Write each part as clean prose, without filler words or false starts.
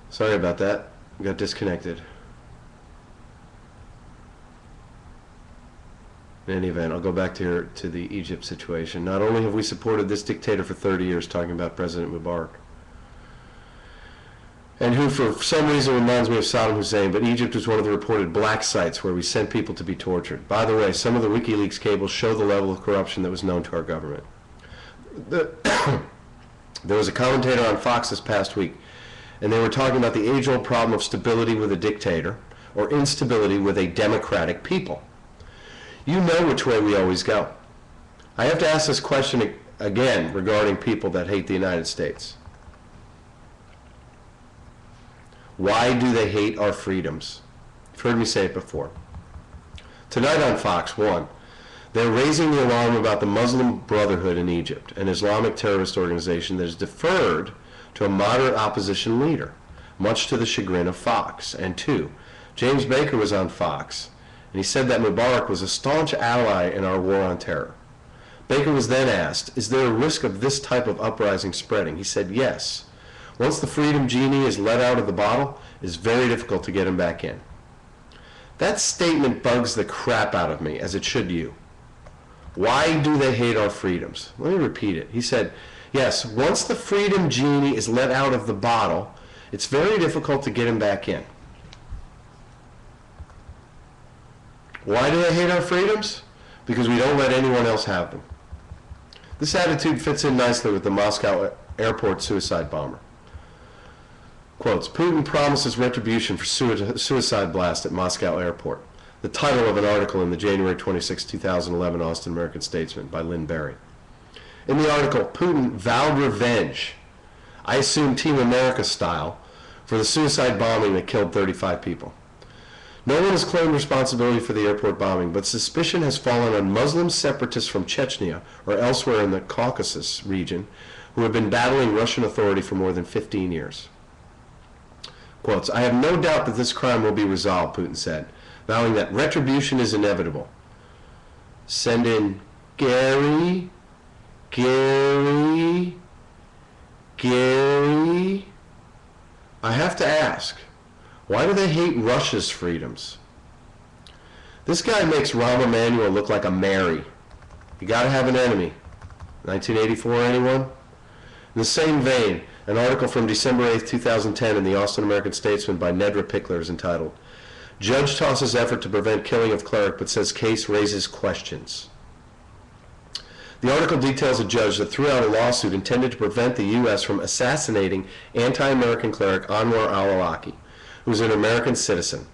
Sorry about that. We got disconnected. In any event, I'll go back to the Egypt situation. Not only have we supported this dictator for 30 years, talking about President Mubarak, and who for some reason reminds me of Saddam Hussein, but Egypt was one of the reported black sites where we sent people to be tortured. By the way, some of the WikiLeaks cables show the level of corruption that was known to our government. There was a commentator on Fox this past week, and they were talking about the age-old problem of stability with a dictator or instability with a democratic people. You know which way we always go. I have to ask this question again regarding people that hate the United States. Why do they hate our freedoms? You've heard me say it before. Tonight on Fox 1, they're raising the alarm about the Muslim Brotherhood in Egypt, an Islamic terrorist organization that is deferred to a moderate opposition leader, much to the chagrin of Fox. And 2, James Baker was on Fox, and he said that Mubarak was a staunch ally in our war on terror. Baker was then asked, is there a risk of this type of uprising spreading? He said yes. Once the freedom genie is let out of the bottle, it's very difficult to get him back in. That statement bugs the crap out of me, as it should you. Why do they hate our freedoms? Let me repeat it. He said, yes, once the freedom genie is let out of the bottle, it's very difficult to get him back in. Why do they hate our freedoms? Because we don't let anyone else have them. This attitude fits in nicely with the Moscow airport suicide bomber. Quotes, Putin promises retribution for suicide blast at Moscow airport. The title of an article in the January 26, 2011 Austin American Statesman by Lynn Berry. In the article, Putin vowed revenge, I assume Team America style, for the suicide bombing that killed 35 people. No one has claimed responsibility for the airport bombing, but suspicion has fallen on Muslim separatists from Chechnya or elsewhere in the Caucasus region who have been battling Russian authority for more than 15 years. Quotes, I have no doubt that this crime will be resolved, Putin said, vowing that retribution is inevitable. Send in Gary. I have to ask, why do they hate Russia's freedoms? This guy makes Rahm Emanuel look like a Mary. You gotta have an enemy. 1984, anyone? In the same vein, an article from December 8, 2010 in the Austin American Statesman by Nedra Pickler is entitled, Judge tosses effort to prevent killing of cleric but says case raises questions. The article details a judge that threw out a lawsuit intended to prevent the U.S. from assassinating anti-American cleric Anwar al-Awlaki, who is an American citizen.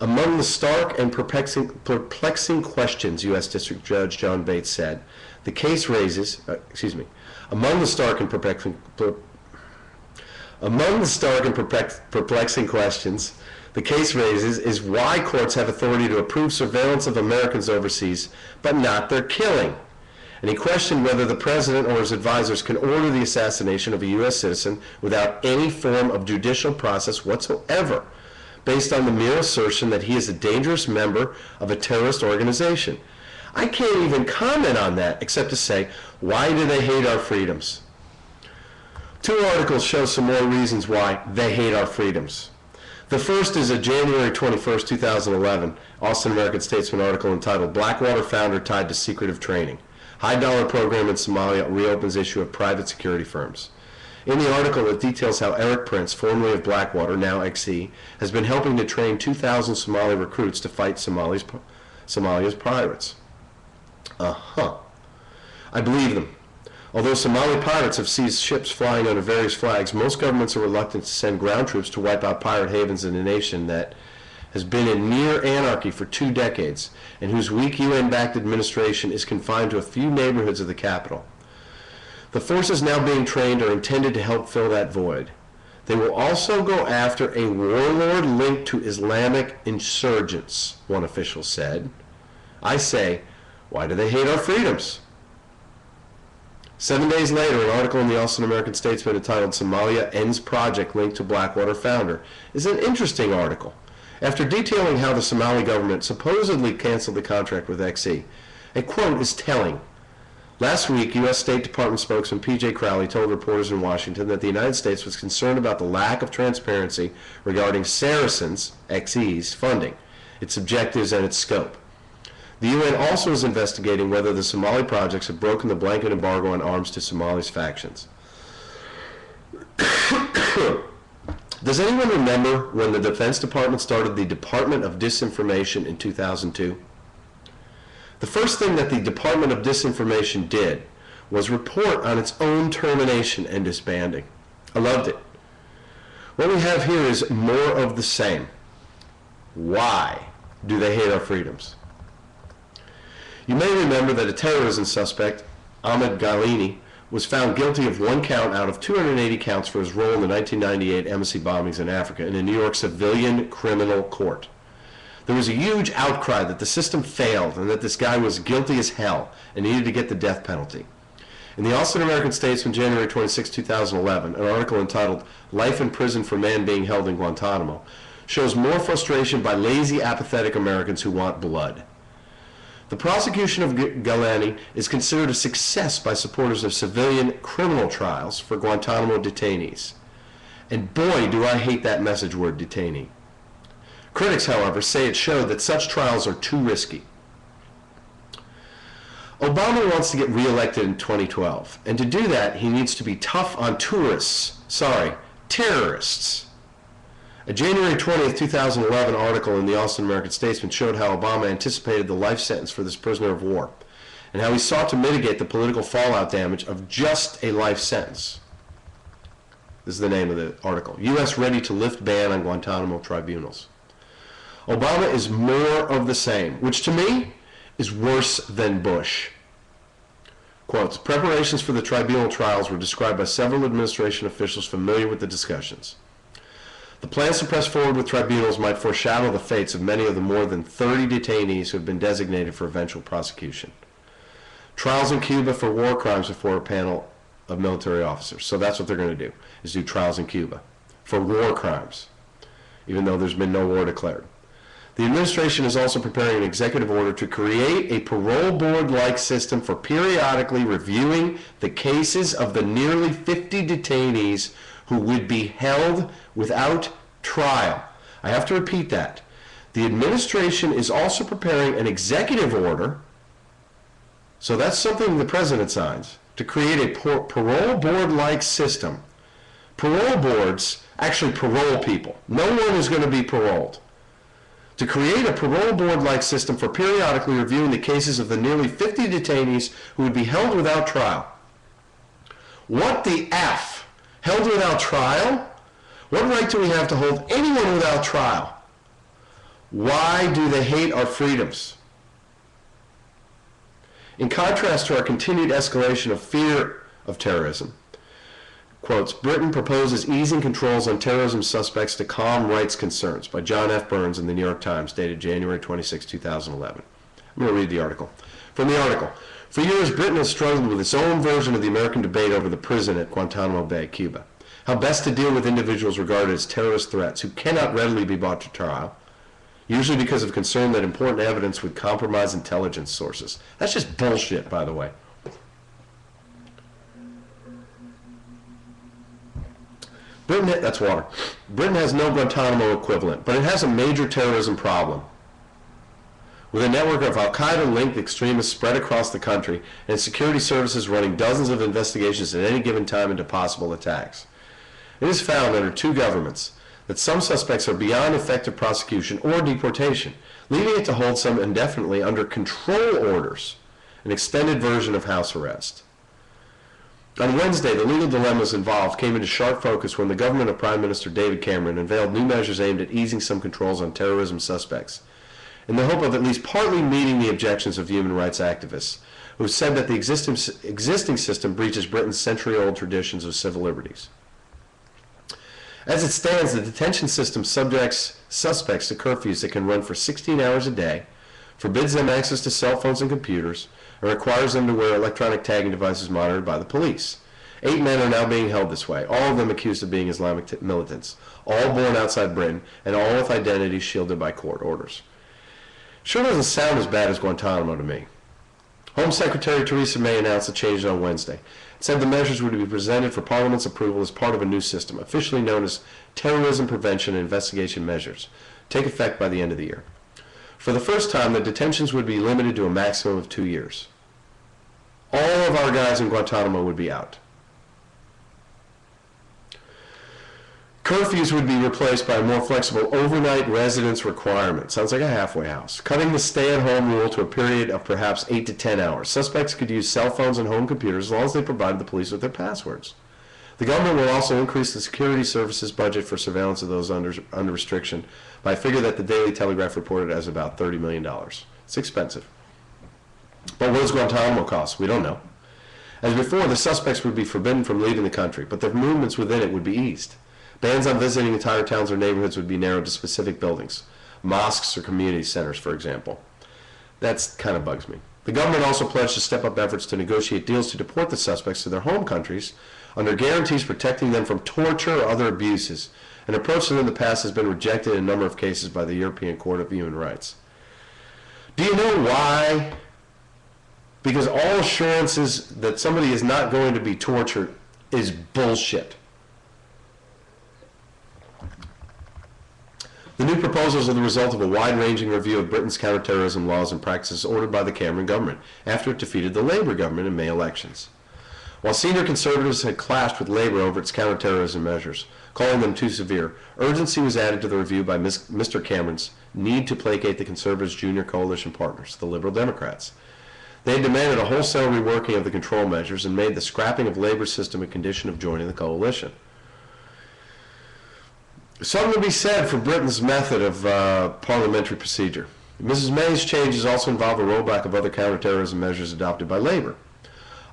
Among the stark and perplexing questions, U.S. District Judge John Bates said, the case raises, among the stark and perplexing questions the case raises is why courts have authority to approve surveillance of Americans overseas, but not their killing. And he questioned whether the president or his advisors can order the assassination of a U.S. citizen without any form of judicial process whatsoever, based on the mere assertion that he is a dangerous member of a terrorist organization. I can't even comment on that except to say, why do they hate our freedoms? 2 articles show some more reasons why they hate our freedoms. The first is a January 21, 2011 Austin American Statesman article entitled Blackwater Founder Tied to Secretive Training. High-dollar program in Somalia reopens issue of private security firms. In the article, it details how Eric Prince, formerly of Blackwater, now XE, has been helping to train 2,000 Somali recruits to fight Somalia's pirates. I believe them. Although Somali pirates have seized ships flying under various flags, most governments are reluctant to send ground troops to wipe out pirate havens in a nation that has been in near anarchy for 2 decades and whose weak UN-backed administration is confined to a few neighborhoods of the capital. The forces now being trained are intended to help fill that void. They will also go after a warlord linked to Islamic insurgents, one official said. I say, why do they hate our freedoms? 7 days later, an article in the Austin American Statesman entitled Somalia Ends Project Linked to Blackwater Founder is an interesting article. After detailing how the Somali government supposedly canceled the contract with XE, a quote is telling. Last week, U.S. State Department spokesman P.J. Crowley told reporters in Washington that the United States was concerned about the lack of transparency regarding Saracen's, XE's, funding, its objectives, and its scope. The UN also is investigating whether the Somali projects have broken the blanket embargo on arms to Somali's factions. Does anyone remember when the Defense Department started the Department of Disinformation in 2002? The first thing that the Department of Disinformation did was report on its own termination and disbanding. I loved it. What we have here is more of the same. Why do they hate our freedoms? You may remember that a terrorism suspect, Ahmed Galini, was found guilty of one count out of 280 counts for his role in the 1998 embassy bombings in Africa in a New York civilian criminal court. There was a huge outcry that the system failed and that this guy was guilty as hell and needed to get the death penalty. In the Austin American-Statesman, January 26, 2011, an article entitled "Life in Prison for Man Being Held in Guantanamo" shows more frustration by lazy, apathetic Americans who want blood. The prosecution of Galani is considered a success by supporters of civilian criminal trials for Guantanamo detainees. And boy, do I hate that message word, detainee. Critics, however, say it showed that such trials are too risky. Obama wants to get reelected in 2012, and to do that, he needs to be tough on terrorists. A January 20th, 2011 article in the Austin American-Statesman showed how Obama anticipated the life sentence for this prisoner of war, and how he sought to mitigate the political fallout damage of just a life sentence. This is the name of the article. U.S. ready to lift ban on Guantanamo tribunals. Obama is more of the same, which to me is worse than Bush. Quotes, preparations for the tribunal trials were described by several administration officials familiar with the discussions. The plans to press forward with tribunals might foreshadow the fates of many of the more than 30 detainees who have been designated for eventual prosecution. Trials in Cuba for war crimes before a panel of military officers. So that's what they're going to do, is do trials in Cuba for war crimes, even though there's been no war declared. The administration is also preparing an executive order to create a parole board-like system for periodically reviewing the cases of the nearly 50 detainees who would be held without trial. I have to repeat that. The administration is also preparing an executive order, so that's something the president signs, to create a parole board-like system. Parole boards actually parole people. No one is going to be paroled. To create a parole board-like system for periodically reviewing the cases of the nearly 50 detainees who would be held without trial. What the F? Held without trial? What right do we have to hold anyone without trial? Why do they hate our freedoms? In contrast to our continued escalation of fear of terrorism, quotes, Britain proposes easing controls on terrorism suspects to calm rights concerns, by John F. Burns in the New York Times, dated January 26, 2011. I'm going to read the article. From the article, for years, Britain has struggled with its own version of the American debate over the prison at Guantanamo Bay, Cuba. How best to deal with individuals regarded as terrorist threats who cannot readily be brought to trial, usually because of concern that important evidence would compromise intelligence sources. That's just bullshit, by the way. That's water. Britain has no Guantanamo equivalent, but it has a major terrorism problem. With a network of al-Qaeda-linked extremists spread across the country and security services running dozens of investigations at any given time into possible attacks. It is found under two governments that some suspects are beyond effective prosecution or deportation, leaving it to hold some indefinitely under control orders, an extended version of house arrest. On Wednesday, the legal dilemmas involved came into sharp focus when the government of Prime Minister David Cameron unveiled new measures aimed at easing some controls on terrorism suspects, in the hope of at least partly meeting the objections of human rights activists, who said that the existing system breaches Britain's century-old traditions of civil liberties. As it stands, the detention system subjects suspects to curfews that can run for 16 hours a day, forbids them access to cell phones and computers, and requires them to wear electronic tagging devices monitored by the police. 8 men are now being held this way, all of them accused of being Islamic militants, all born outside Britain, and all with identities shielded by court orders. Sure doesn't sound as bad as Guantanamo to me. Home Secretary Theresa May announced the changes on Wednesday. It said the measures would be presented for Parliament's approval as part of a new system, officially known as Terrorism Prevention and Investigation Measures, take effect by the end of the year. For the first time, the detentions would be limited to a maximum of 2 years. All of our guys in Guantanamo would be out. Curfews would be replaced by a more flexible overnight residence requirement. Sounds like a halfway house. Cutting the stay-at-home rule to a period of perhaps 8 to 10 hours. Suspects could use cell phones and home computers as long as they provided the police with their passwords. The government will also increase the security services budget for surveillance of those under restriction by a figure that the Daily Telegraph reported as about $30 million. It's expensive. But what does Guantanamo cost? We don't know. As before, the suspects would be forbidden from leaving the country, but their movements within it would be eased. Bans on visiting entire towns or neighborhoods would be narrowed to specific buildings, mosques or community centers, for example. That kind of bugs me. The government also pledged to step up efforts to negotiate deals to deport the suspects to their home countries under guarantees protecting them from torture or other abuses, an approach that in the past has been rejected in a number of cases by the European Court of Human Rights. Do you know why? Because all assurances that somebody is not going to be tortured is bullshit. The new proposals are the result of a wide-ranging review of Britain's counterterrorism laws and practices ordered by the Cameron government after it defeated the Labour government in May elections. While senior conservatives had clashed with Labour over its counterterrorism measures, calling them too severe, urgency was added to the review by Mr. Cameron's need to placate the Conservatives' junior coalition partners, the Liberal Democrats. They demanded a wholesale reworking of the control measures and made the scrapping of Labour's system a condition of joining the coalition. Something to be said for Britain's method of parliamentary procedure. Mrs. May's changes also involve a rollback of other counterterrorism measures adopted by Labour.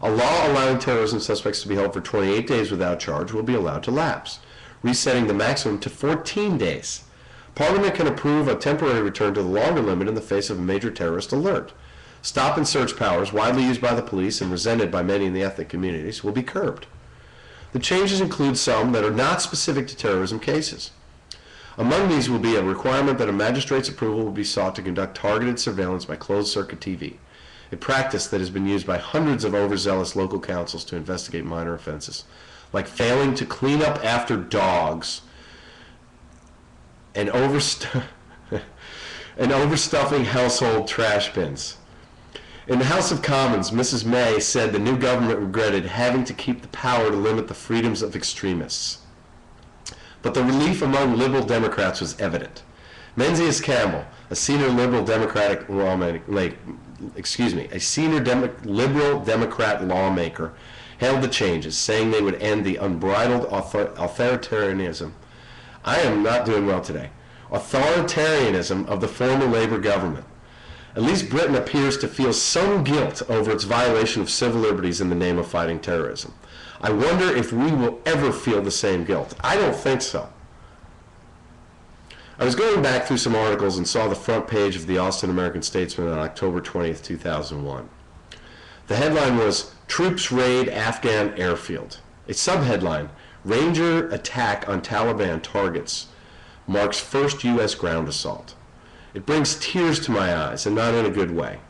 A law allowing terrorism suspects to be held for 28 days without charge will be allowed to lapse, resetting the maximum to 14 days. Parliament can approve a temporary return to the longer limit in the face of a major terrorist alert. Stop and search powers, widely used by the police and resented by many in the ethnic communities, will be curbed. The changes include some that are not specific to terrorism cases. Among these will be a requirement that a magistrate's approval will be sought to conduct targeted surveillance by closed-circuit TV, a practice that has been used by hundreds of overzealous local councils to investigate minor offenses, like failing to clean up after dogs and overstuffing household trash bins. In the House of Commons, Mrs. May said the new government regretted having to keep the power to limit the freedoms of extremists. But the relief among Liberal Democrats was evident. Menzies Campbell, a senior Liberal Democratic lawmaker, Liberal Democrat lawmaker, hailed the changes, saying they would end the unbridled authoritarianism. I am not doing well today. Authoritarianism of the former Labour government. At least Britain appears to feel some guilt over its violation of civil liberties in the name of fighting terrorism. I wonder if we will ever feel the same guilt. I don't think so. I was going back through some articles and saw the front page of the Austin American-Statesman on October 20th, 2001. The headline was, "Troops Raid Afghan Airfield." A subheadline, "Ranger Attack on Taliban Targets Marks First U.S. Ground Assault." It brings tears to my eyes, and not in a good way.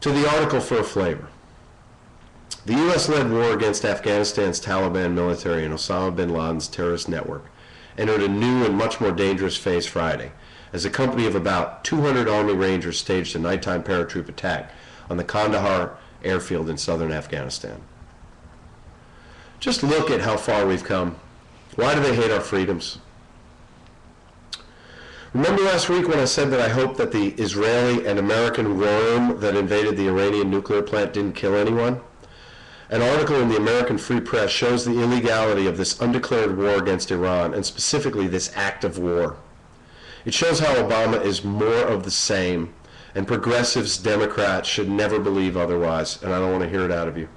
To the article for a flavor. The U.S.-led war against Afghanistan's Taliban military and Osama bin Laden's terrorist network entered a new and much more dangerous phase Friday, as a company of about 200 Army Rangers staged a nighttime paratroop attack on the Kandahar airfield in southern Afghanistan. Just look at how far we've come. Why do they hate our freedoms? Remember last week when I said that I hoped that the Israeli and American worm that invaded the Iranian nuclear plant didn't kill anyone? An article in the American Free Press shows the illegality of this undeclared war against Iran, and specifically this act of war. It shows how Obama is more of the same, and progressives, Democrats, should never believe otherwise, and I don't want to hear it out of you.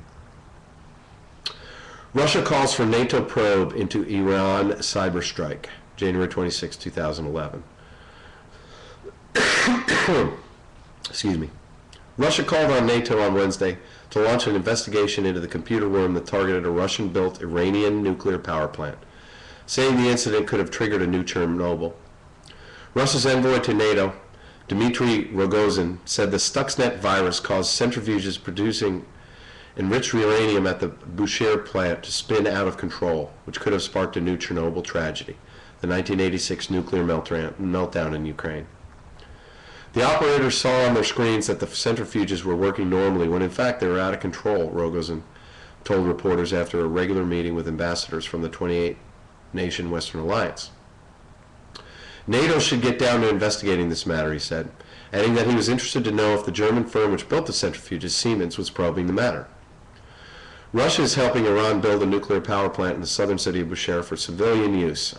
Russia calls for NATO probe into Iran cyber strike, January 26, 2011. Excuse me. Russia called on NATO on Wednesday to launch an investigation into the computer worm that targeted a Russian-built Iranian nuclear power plant, saying the incident could have triggered a new Chernobyl. Russia's envoy to NATO, Dmitry Rogozin said the Stuxnet virus caused centrifuges producing enriched uranium at the Bushehr plant to spin out of control, which could have sparked a new Chernobyl tragedy, the 1986 nuclear meltdown in Ukraine. The operators saw on their screens that the centrifuges were working normally when in fact they were out of control, Rogozin told reporters after a regular meeting with ambassadors from the 28-nation Western Alliance. NATO should get down to investigating this matter, he said, adding that he was interested to know if the German firm which built the centrifuges, Siemens, was probing the matter. Russia is helping Iran build a nuclear power plant in the southern city of Bushehr for civilian use.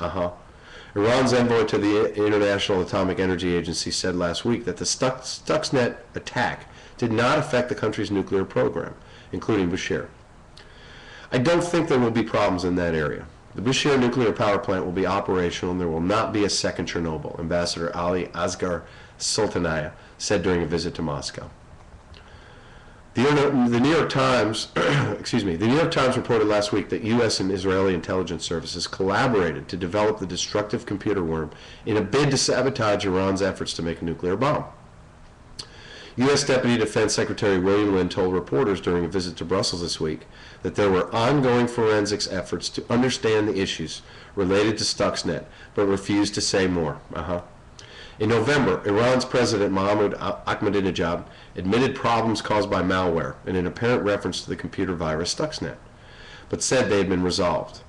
Iran's envoy to the International Atomic Energy Agency said last week that the Stuxnet attack did not affect the country's nuclear program, including Bushehr. I don't think there will be problems in that area. The Bushehr nuclear power plant will be operational and there will not be a second Chernobyl, Ambassador Ali Asghar Sultanaya said during a visit to Moscow. The New York Times, the New York Times reported last week that U.S. and Israeli intelligence services collaborated to develop the destructive computer worm in a bid to sabotage Iran's efforts to make a nuclear bomb. U.S. Deputy Defense Secretary William Lynn told reporters during a visit to Brussels this week that there were ongoing forensics efforts to understand the issues related to Stuxnet, but refused to say more. In November, Iran's President Mohammad Ahmadinejad admitted problems caused by malware in an apparent reference to the computer virus Stuxnet, but said they had been resolved.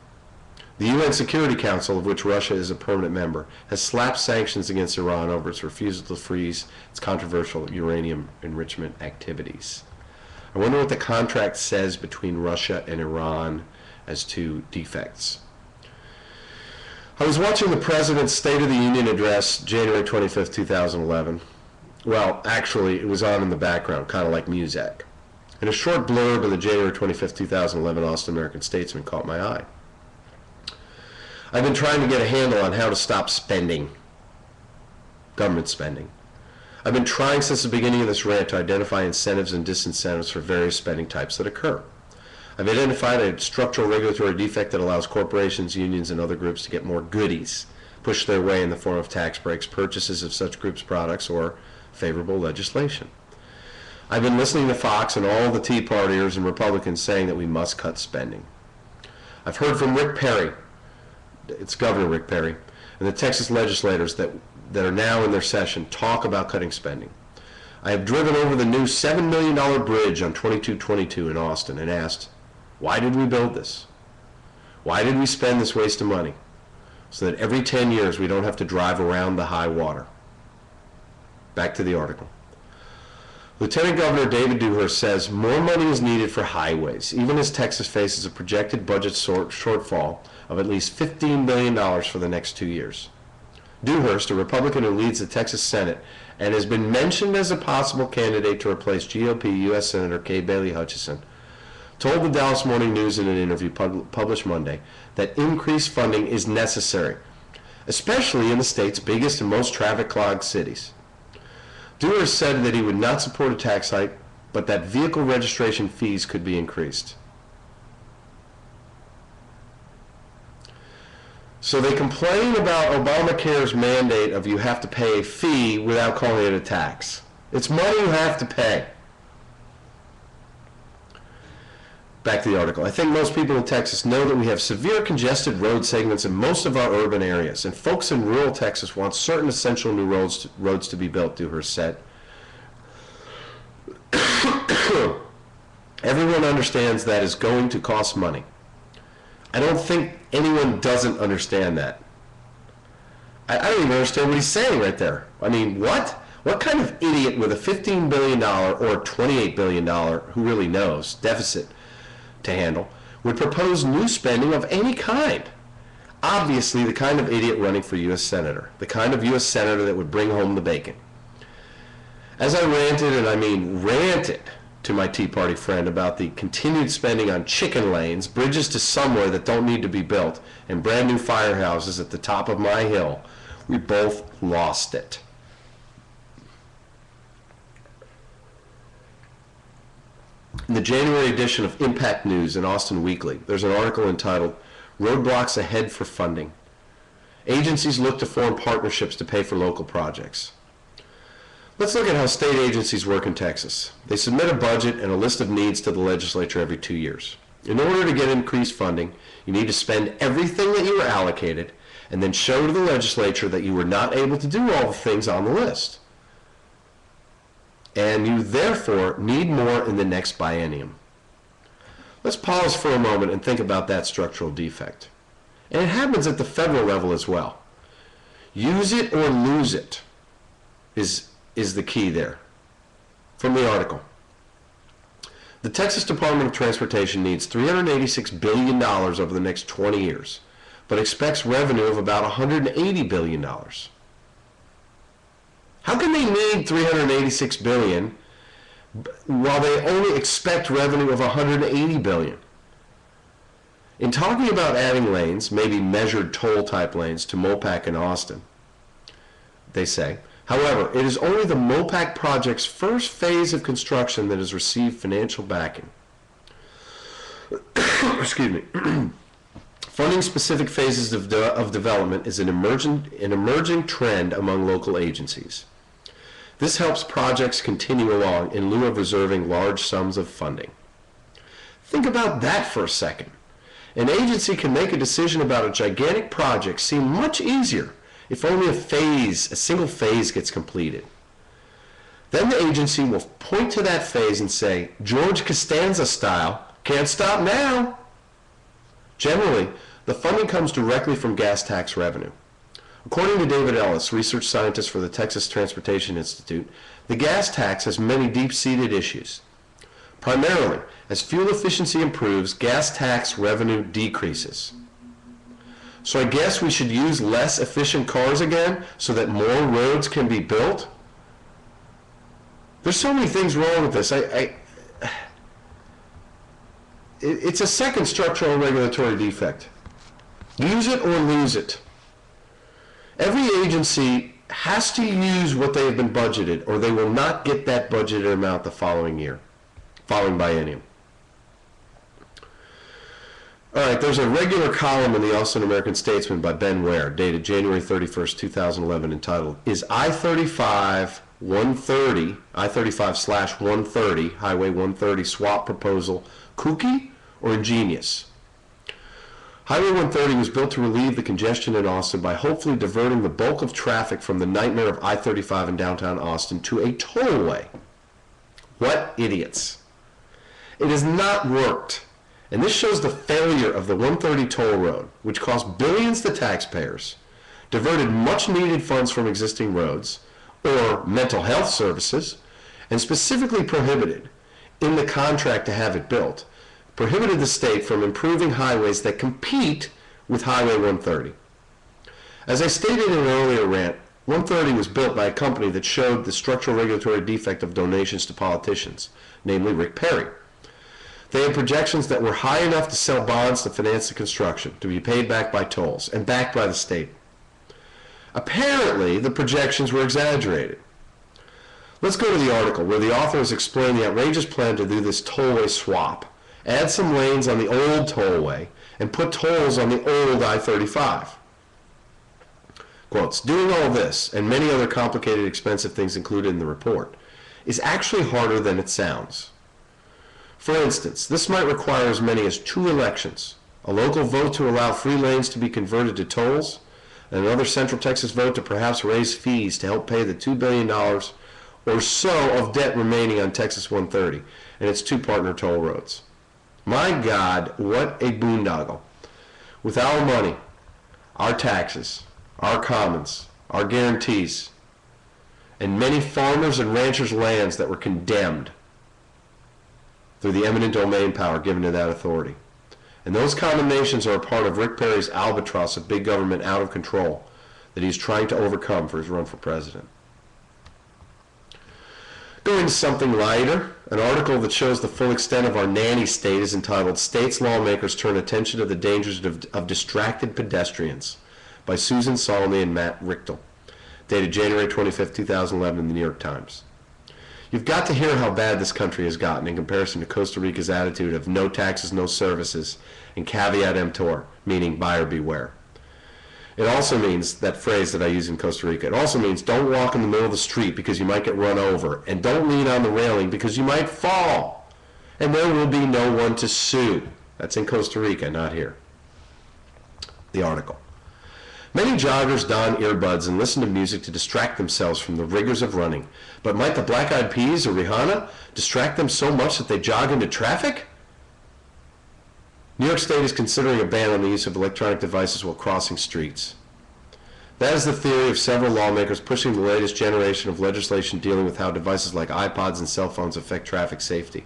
The UN Security Council, of which Russia is a permanent member, has slapped sanctions against Iran over its refusal to freeze its controversial uranium enrichment activities. I wonder what the contract says between Russia and Iran as to defects. I was watching the President's State of the Union address, January 25th, 2011. Well, actually, it was on in the background, kind of like music. And a short blurb in the January 25th, 2011 Austin American Statesman caught my eye. I've been trying to get a handle on how to stop spending, government spending. I've been trying since the beginning of this rant to identify incentives and disincentives for various spending types that occur. I've identified a structural regulatory defect that allows corporations, unions, and other groups to get more goodies pushed their way in the form of tax breaks, purchases of such groups' products, or favorable legislation. I've been listening to Fox and all the Tea Partiers and Republicans saying that we must cut spending. I've heard from Rick Perry, it's Governor Rick Perry, and the Texas legislators that are now in their session talk about cutting spending. I have driven over the new $7 million bridge on 2222 in Austin and asked, why did we build this? Why did we spend this waste of money? So that every 10 years we don't have to drive around the high water. Back to the article. Lieutenant Governor David Dewhurst says more money is needed for highways, even as Texas faces a projected budget shortfall of at least $15 billion for the next 2 years. Dewhurst, a Republican who leads the Texas Senate and has been mentioned as a possible candidate to replace GOP U.S. Senator Kay Bailey Hutchison, told the Dallas Morning News in an interview published Monday that increased funding is necessary, especially in the state's biggest and most traffic-clogged cities. Dewhurst said that he would not support a tax hike, but that vehicle registration fees could be increased. So they complain about Obamacare's mandate of you have to pay a fee without calling it a tax. It's money you have to pay. Back to the article. I think most people in Texas know that we have severe congested road segments in most of our urban areas, and folks in rural Texas want certain essential new roads to be built, Dewhurst said. Everyone understands that is going to cost money. I don't think anyone doesn't understand that. I don't even understand what he's saying right there. I mean, what? What kind of idiot with a $15 billion or $28 billion, who really knows, deficit to handle, would propose new spending of any kind? Obviously, the kind of idiot running for U.S. Senator, the kind of U.S. Senator that would bring home the bacon. As I ranted, and I mean ranted, to my Tea Party friend about the continued spending on chicken lanes, bridges to somewhere that don't need to be built, and brand new firehouses at the top of my hill, we both lost it. In the January edition of Impact News and Austin Weekly, there's an article entitled, Roadblocks Ahead for Funding. Agencies look to form partnerships to pay for local projects. Let's look at how state agencies work in Texas. They submit a budget and a list of needs to the legislature every 2 years. In order to get increased funding, you need to spend everything that you were allocated and then show to the legislature that you were not able to do all the things on the list. And you therefore need more in the next biennium. Let's pause for a moment and think about that structural defect. And it happens at the federal level as well. Use it or lose it is the key there. From the article. The Texas Department of Transportation needs $386 billion over the next 20 years, but expects revenue of about $180 billion. How can they need $386 billion while they only expect revenue of $180 billion? In talking about adding lanes, maybe measured toll type lanes to Mopac and Austin, they say, however, it is only the Mopac project's first phase of construction that has received financial backing. Excuse me. Funding specific phases of development is an emerging trend among local agencies. This helps projects continue along in lieu of reserving large sums of funding. Think about that for a second. An agency can make a decision about a gigantic project seem much easier if only a single phase gets completed. Then the agency will point to that phase and say, George Costanza style, can't stop now. Generally, the funding comes directly from gas tax revenue. According to David Ellis, research scientist for the Texas Transportation Institute, the gas tax has many deep-seated issues. Primarily, as fuel efficiency improves, gas tax revenue decreases. So I guess we should use less efficient cars again so that more roads can be built? There's so many things wrong with this. It's a second structural regulatory defect. Use it or lose it. Every agency has to use what they have been budgeted, or they will not get that budgeted amount the following biennium. All right, there's a regular column in the Austin American Statesman by Ben Ware, dated January 31st, 2011, entitled, Is I-35/130, Highway 130 swap proposal kooky or ingenious? Highway 130 was built to relieve the congestion in Austin by hopefully diverting the bulk of traffic from the nightmare of I-35 in downtown Austin to a tollway. What idiots. It has not worked. And this shows the failure of the 130 toll road, which cost billions to taxpayers, diverted much needed funds from existing roads, or mental health services, and specifically prohibited, in the contract to have it built, prohibited the state from improving highways that compete with Highway 130. As I stated in an earlier rant, 130 was built by a company that showed the structural regulatory defect of donations to politicians, namely Rick Perry. They had projections that were high enough to sell bonds to finance the construction, to be paid back by tolls, and backed by the state. Apparently, the projections were exaggerated. Let's go to the article where the authors explain the outrageous plan to do this tollway swap, add some lanes on the old tollway, and put tolls on the old I-35. Quotes, doing all this, and many other complicated, expensive things included in the report, is actually harder than it sounds. For instance, this might require as many as 2 elections, a local vote to allow free lanes to be converted to tolls, and another Central Texas vote to perhaps raise fees to help pay the $2 billion or so of debt remaining on Texas 130 and its 2 partner toll roads. My God, what a boondoggle. With our money, our taxes, our commons, our guarantees, and many farmers' and ranchers' lands that were condemned through the eminent domain power given to that authority. And those condemnations are a part of Rick Perry's albatross of big government out of control that he's trying to overcome for his run for president. Going to something lighter, an article that shows the full extent of our nanny state is entitled State's Lawmakers Turn Attention to the Dangers of Distracted Pedestrians by Susan Salmi and Matt Richtel, dated January 25, 2011 in the New York Times. You've got to hear how bad this country has gotten in comparison to Costa Rica's attitude of no taxes, no services, and caveat emptor, meaning buyer beware. It also means, that phrase that I use in Costa Rica, it also means don't walk in the middle of the street because you might get run over, and don't lean on the railing because you might fall, and there will be no one to sue. That's in Costa Rica, not here. The article. Many joggers don earbuds and listen to music to distract themselves from the rigors of running. But might the Black Eyed Peas or Rihanna distract them so much that they jog into traffic? New York State is considering a ban on the use of electronic devices while crossing streets. That is the theory of several lawmakers pushing the latest generation of legislation dealing with how devices like iPods and cell phones affect traffic safety.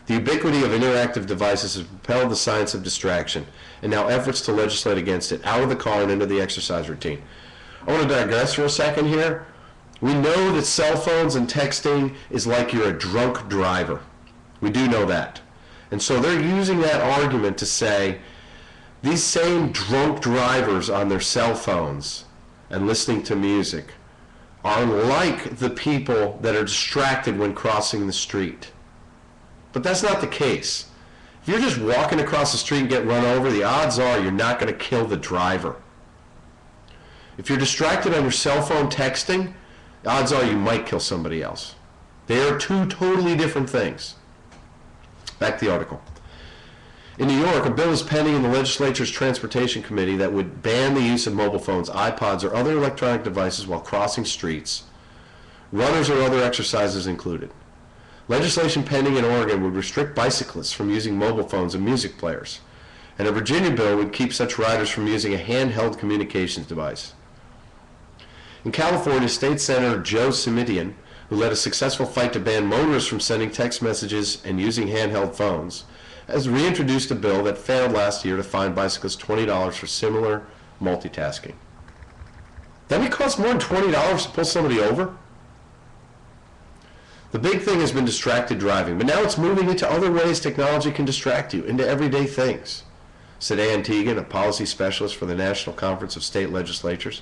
The ubiquity of interactive devices has propelled the science of distraction, and now efforts to legislate against it out of the car and into the exercise routine. I want to digress for a second here. We know that cell phones and texting is like you're a drunk driver. We do know that. And so they're using that argument to say these same drunk drivers on their cell phones and listening to music are like the people that are distracted when crossing the street. But that's not the case. If you're just walking across the street and get run over, the odds are you're not going to kill the driver. If you're distracted on your cell phone texting, the odds are you might kill somebody else. They are two totally different things. Back to the article. In New York, a bill is pending in the legislature's Transportation Committee that would ban the use of mobile phones, iPods, or other electronic devices while crossing streets, runners or other exercises included. Legislation pending in Oregon would restrict bicyclists from using mobile phones and music players, and a Virginia bill would keep such riders from using a handheld communications device. In California, State Senator Joe Simitian, who led a successful fight to ban motorists from sending text messages and using handheld phones, has reintroduced a bill that failed last year to fine bicyclists $20 for similar multitasking. Doesn't it cost more than $20 to pull somebody over? The big thing has been distracted driving, but now it's moving into other ways technology can distract you, into everyday things, said Ann Teagan, a policy specialist for the National Conference of State Legislatures,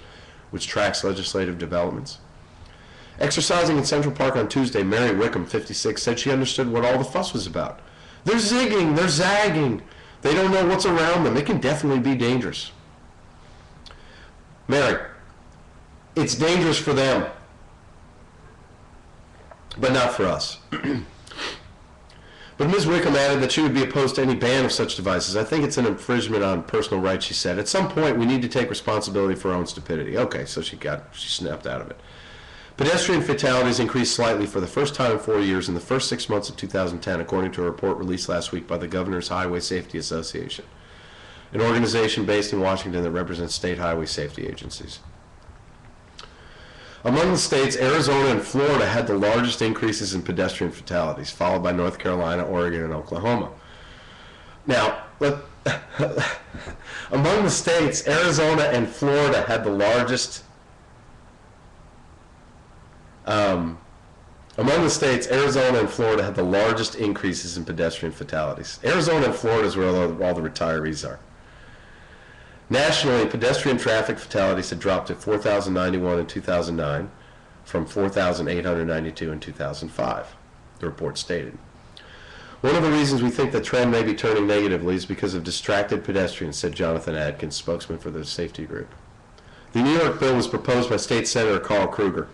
which tracks legislative developments. Exercising in Central Park on Tuesday, Mary Wickham, 56, said she understood what all the fuss was about. They're zigging, they're zagging, they don't know what's around them. It can definitely be dangerous. Mary, it's dangerous for them, but not for us. But Ms. Wickham added that she would be opposed to any ban of such devices. I think it's an infringement on personal rights, she said. At some point, we need to take responsibility for our own stupidity. Okay, so she snapped out of it. Pedestrian fatalities increased slightly for the first time in 4 years in the first 6 months of 2010, according to a report released last week by the Governor's Highway Safety Association, an organization based in Washington that represents state highway safety agencies. Among the states, Arizona and Florida had the largest increases in pedestrian fatalities, followed by North Carolina, Oregon, and Oklahoma. Now, among the states, Arizona and Florida had the largest. Among the states, Arizona and Florida had the largest increases in pedestrian fatalities. Arizona and Florida is where all the retirees are. Nationally, pedestrian traffic fatalities had dropped to 4,091 in 2009 from 4,892 in 2005, the report stated. One of the reasons we think the trend may be turning negatively is because of distracted pedestrians, said Jonathan Adkins, spokesman for the safety group. The New York bill was proposed by State Senator Carl Kruger,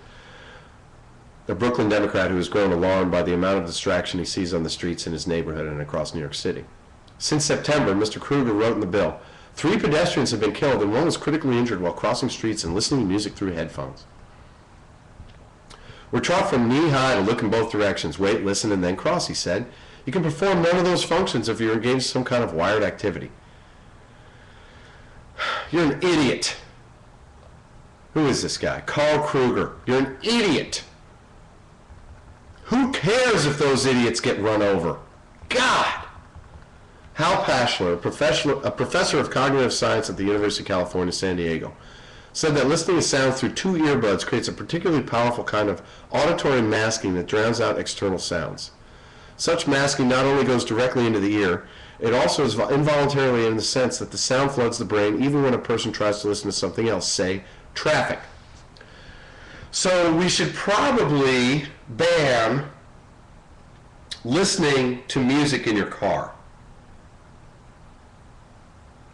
a Brooklyn Democrat who has grown alarmed by the amount of distraction he sees on the streets in his neighborhood and across New York City. Since September, Mr. Kruger wrote in the bill, 3 pedestrians have been killed and 1 was critically injured while crossing streets and listening to music through headphones. We're taught from knee high to look in both directions, wait, listen, and then cross, he said. You can perform none of those functions if you're engaged in some kind of wired activity. You're an idiot. Who is this guy? Carl Kruger. You're an idiot. Who cares if those idiots get run over? God! Hal Pashler, a professor of cognitive science at the University of California, San Diego, said that listening to sound through 2 earbuds creates a particularly powerful kind of auditory masking that drowns out external sounds. Such masking not only goes directly into the ear, it also is involuntarily in the sense that the sound floods the brain even when a person tries to listen to something else, say, traffic. So we should probably ban listening to music in your car,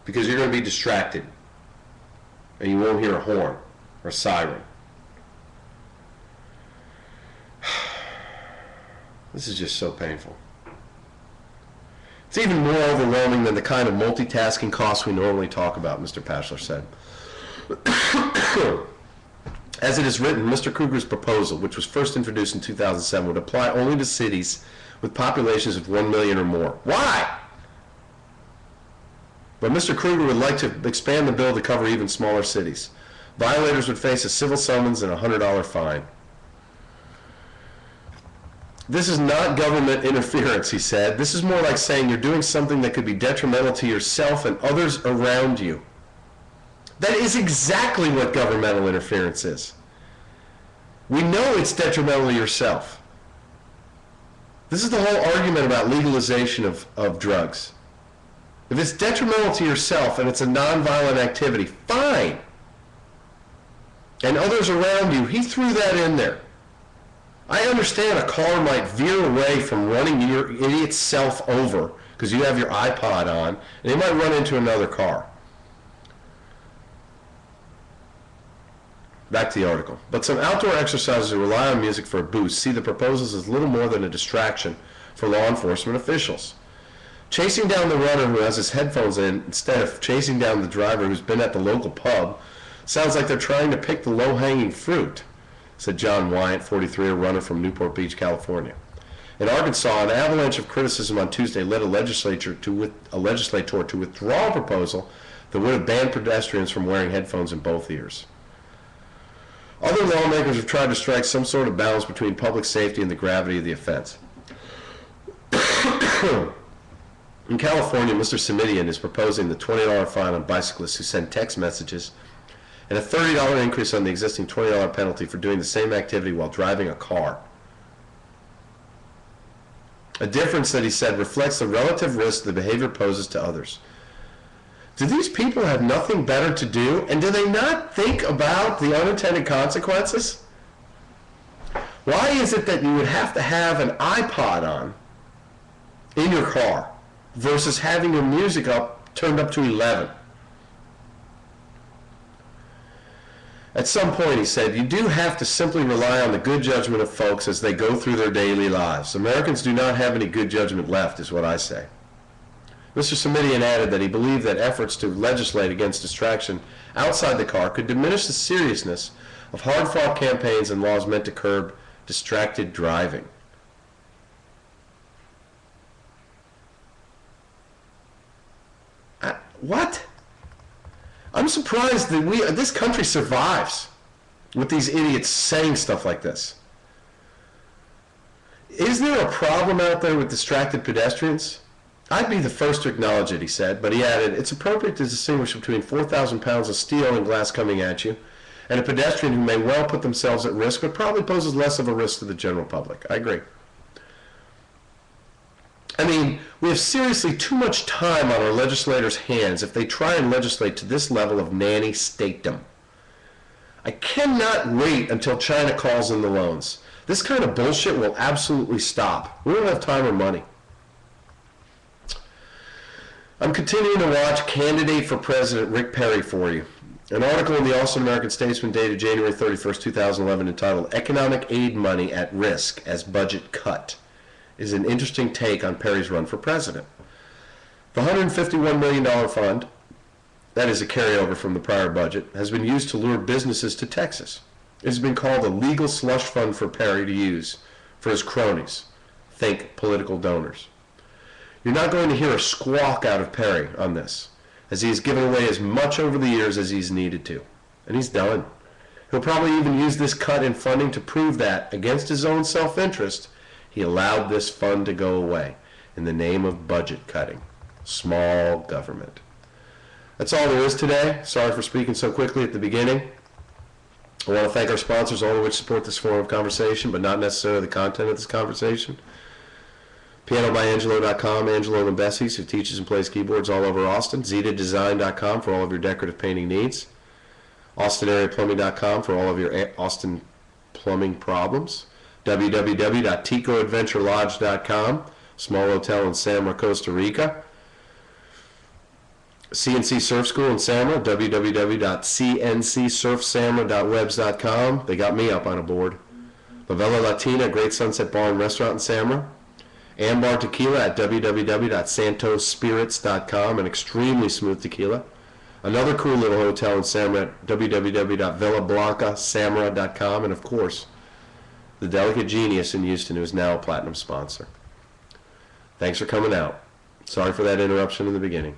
because you're going to be distracted. and you won't hear a horn or a siren. This is just so painful. It's even more overwhelming than the kind of multitasking costs we normally talk about, Mr. Pashler said. As it is written, Mr. Kruger's proposal, which was first introduced in 2007, would apply only to cities with populations of 1 million or more. Why? But Mr. Kruger would like to expand the bill to cover even smaller cities. Violators would face a civil summons and a $100 fine. This is not government interference, he said. This is more like saying you're doing something that could be detrimental to yourself and others around you. That is exactly what governmental interference is. We know it's detrimental to yourself. This is the whole argument about legalization of drugs. If it's detrimental to yourself and it's a nonviolent activity, fine. And others around you, he threw that in there. I understand a car might veer away from running your idiot self over because you have your iPod on, and they might run into another car. Back to the article. But some outdoor exercisers who rely on music for a boost see the proposals as little more than a distraction for law enforcement officials. Chasing down the runner who has his headphones in instead of chasing down the driver who's been at the local pub sounds like they're trying to pick the low-hanging fruit, said John Wyant, 43, a runner from Newport Beach, California. In Arkansas, an avalanche of criticism on Tuesday led a legislator to withdraw a proposal that would have banned pedestrians from wearing headphones in both ears. Other lawmakers have tried to strike some sort of balance between public safety and the gravity of the offense. In California, Mr. Simidian is proposing the $20 fine on bicyclists who send text messages and a $30 increase on the existing $20 penalty for doing the same activity while driving a car. A difference that he said reflects the relative risk the behavior poses to others. Do these people have nothing better to do? And do they not think about the unintended consequences? Why is it that you would have to have an iPod on in your car versus having your music turned up to 11? At some point, he said, you do have to simply rely on the good judgment of folks as they go through their daily lives. Americans do not have any good judgment left, is what I say. Mr. Simidian added that he believed that efforts to legislate against distraction outside the car could diminish the seriousness of hard-fought campaigns and laws meant to curb distracted driving. What? I'm surprised that this country survives with these idiots saying stuff like this. Is there a problem out there with distracted pedestrians? I'd be the first to acknowledge it, he said, but he added, it's appropriate to distinguish between 4,000 pounds of steel and glass coming at you and a pedestrian who may well put themselves at risk but probably poses less of a risk to the general public. I agree. I mean, we have seriously too much time on our legislators' hands if they try and legislate to this level of nanny statedom. I cannot wait until China calls in the loans. This kind of bullshit will absolutely stop. We don't have time or money. I'm continuing to watch Candidate for President Rick Perry for you. An article in the Austin American-Statesman dated January 31st, 2011 entitled Economic Aid Money at Risk as Budget Cut is an interesting take on Perry's run for president. The $151 million fund, that is a carryover from the prior budget, has been used to lure businesses to Texas. It has been called a legal slush fund for Perry to use for his cronies. Think political donors. You're not going to hear a squawk out of Perry on this, as he has given away as much over the years as he's needed to. And he's done. He'll probably even use this cut in funding to prove that, against his own self-interest, he allowed this fund to go away in the name of budget cutting. Small government. That's all there is today. Sorry for speaking so quickly at the beginning. I want to thank our sponsors, all of which support this form of conversation, but not necessarily the content of this conversation. PianoByAngelo.com, Angelo Limbesi's, who teaches and plays keyboards all over Austin. ZetaDesign.com for all of your decorative painting needs. AustinAreaPlumbing.com for all of your Austin plumbing problems. www.ticoadventurelodge.com, small hotel in Samra, Costa Rica. CNC Surf School in Samra, www.cncsurfsamra.webs.com. They got me up on a board. La Vela Latina, Great Sunset Bar and Restaurant in Samra. Ambar Tequila at www.santosspirits.com, an extremely smooth tequila. Another cool little hotel in Samra at www.villablancasamra.com. And of course, the Delicate Genius in Houston, who is now a platinum sponsor. Thanks for coming out. Sorry for that interruption in the beginning.